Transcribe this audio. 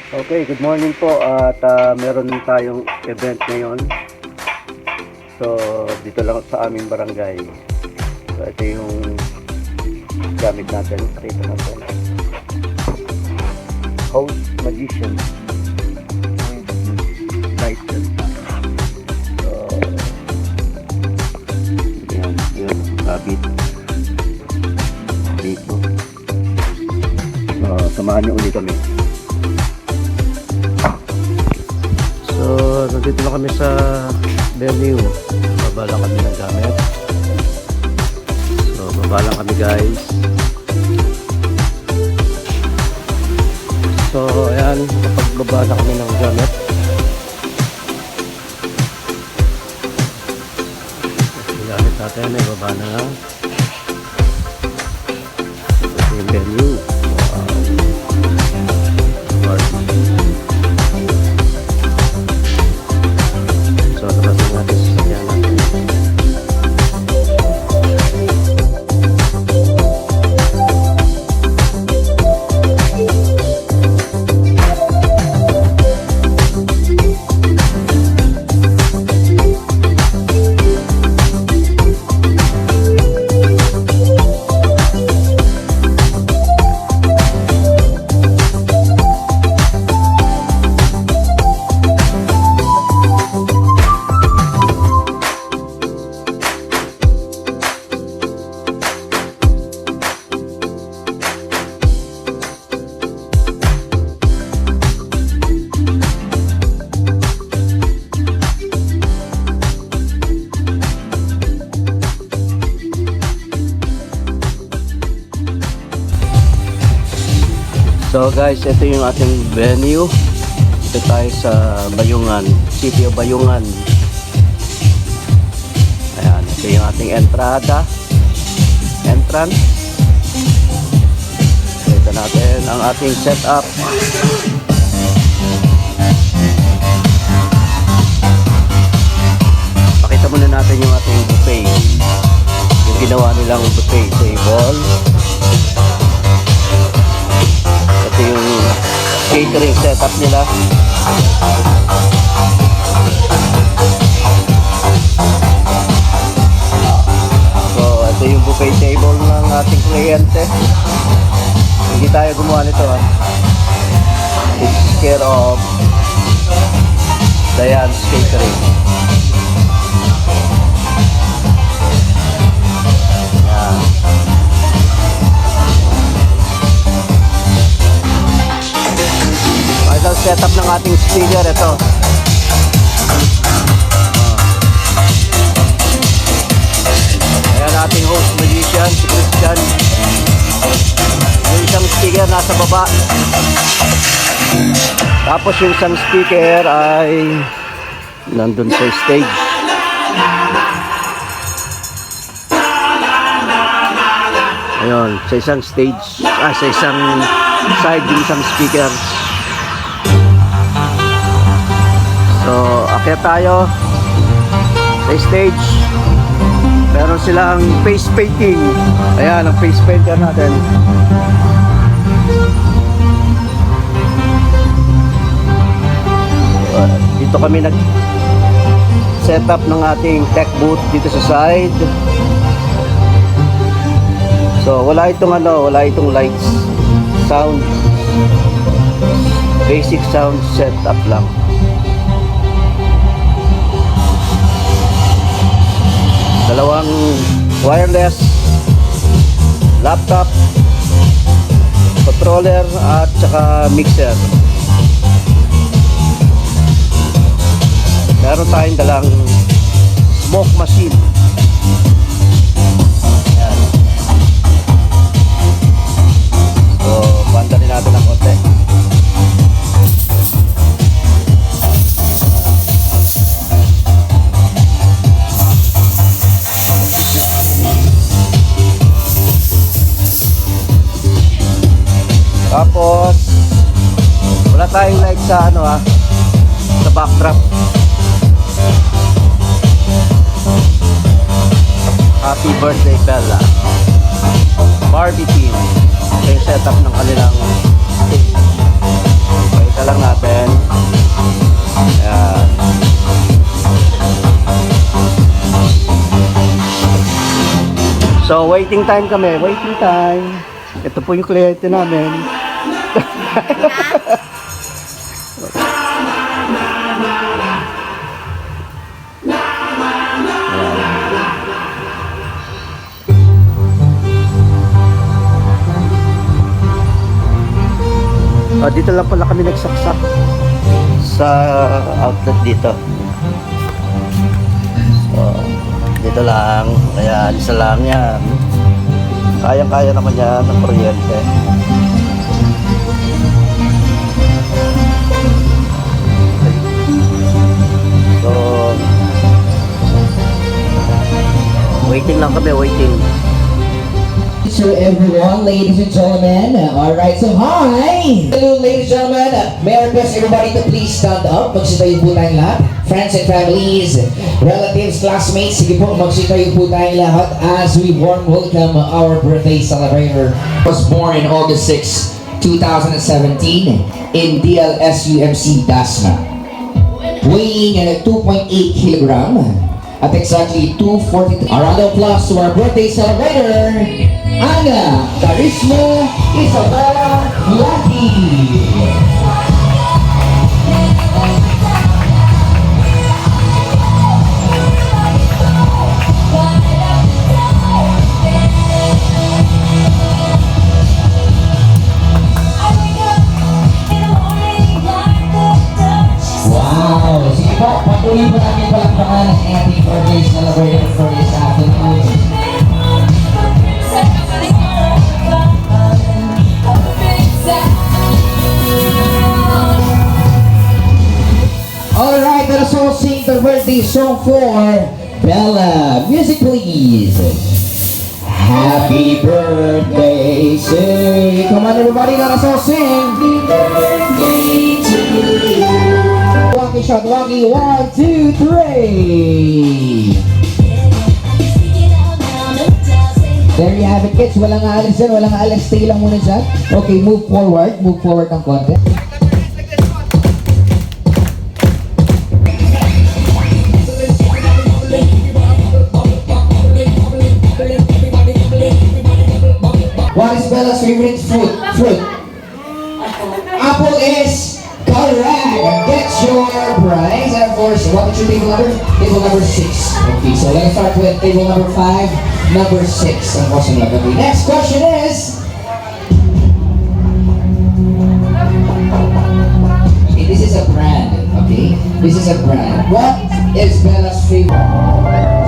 Okay, good morning po at meron tayong event ngayon. So, dito lang sa aming barangay. So, ito yung gamit natin. Pakita natin. Host Magician. License. So, yan, kabit. Dito. Samahan niyo ulit kami. So, nandito na kami sa venue. Baba lang kami ng gamit. So, baba lang kami guys. So, ayan. Kapag baba na kami ng gamit. Yung gamit natin ay baba na lang. Ito yung venue. So guys, ito yung ating venue. Ito tayo sa Bayungan, City of Bayungan. Ayan, ito yung ating entrance. So, ito natin ang ating setup. Pakita muna natin yung ating buffet. Yung ginawa nilang buffet table. Ito yung catering setup nila. So, ito yung buffet table ng ating kliyente. Hindi tayo gumawa nito ha. It's care of Diane's Catering. Ito setup ng ating speaker. Ito ayan ating host magician si Christian. Yung isang speaker nasa baba, tapos yung isang speaker ay nandun sa stage. Ayun, sa isang stage, sa isang side yung isang speaker. So, akyat tayo sa stage. Meron silang face painting. Ayan, ang face painter natin. Dito kami nag-set up ng ating tech booth dito sa side. So, wala itong lights. Sound. Basic sound setup lang. Dalawang wireless laptop, controller at saka mixer. Meron tayong dalang smoke machine. Ayan. So, bandalin natin ng konti. Tapos wala tayong light sa sa backdrop. Happy birthday Bella. Barbie team. Ito yung setup ng kanilang stage. Pakita lang So, waiting time kami. Waiting time. Ito po yung kliyente namin. Dito lang pala kami nagsaksak sa outlet dito. So, dito lang. Kaya isa lang yan. Kaya-kaya naman yan ng kuryente. So, waiting lang kami, waiting. To everyone, ladies and gentlemen. Alright, so hi! Hello, ladies and gentlemen. May I request everybody to please stand up. Magsitayo po tayong lahat. Friends and families, relatives, classmates, sige po, magsitayo po tayong lahat as we warm welcome our birthday celebrator. Was born in August 6, 2017 in DLSUMC Dasma. Weighing 2.8 kilogram at exactly 242. A round of applause to our birthday celebrator, Ana Carisma Isabella Lucky. Wow! Sige po, patuloy po natin palakpakan ang ating birthday celebrator for this afternoon. Alright, let us all sing the birthday song for Bella. Music please. Happy birthday, say. Come on everybody, let us all sing. Happy birthday to you. Lucky shot, Lucky. 1, 2, 3. There you have it, kids. Walang aalis dyan, walang aalis. Stay lang muna dyan. Okay, move forward ng konti. What is Bella's favorite fruit? Apple is correct. Get your prize. And of course, what is your table number? Table number 6. Okay, so let's start with table number 5, number 6. Ang question lang. Okay, next question is... Okay, this is a brand. Okay, this is a brand. What is Bella's favorite?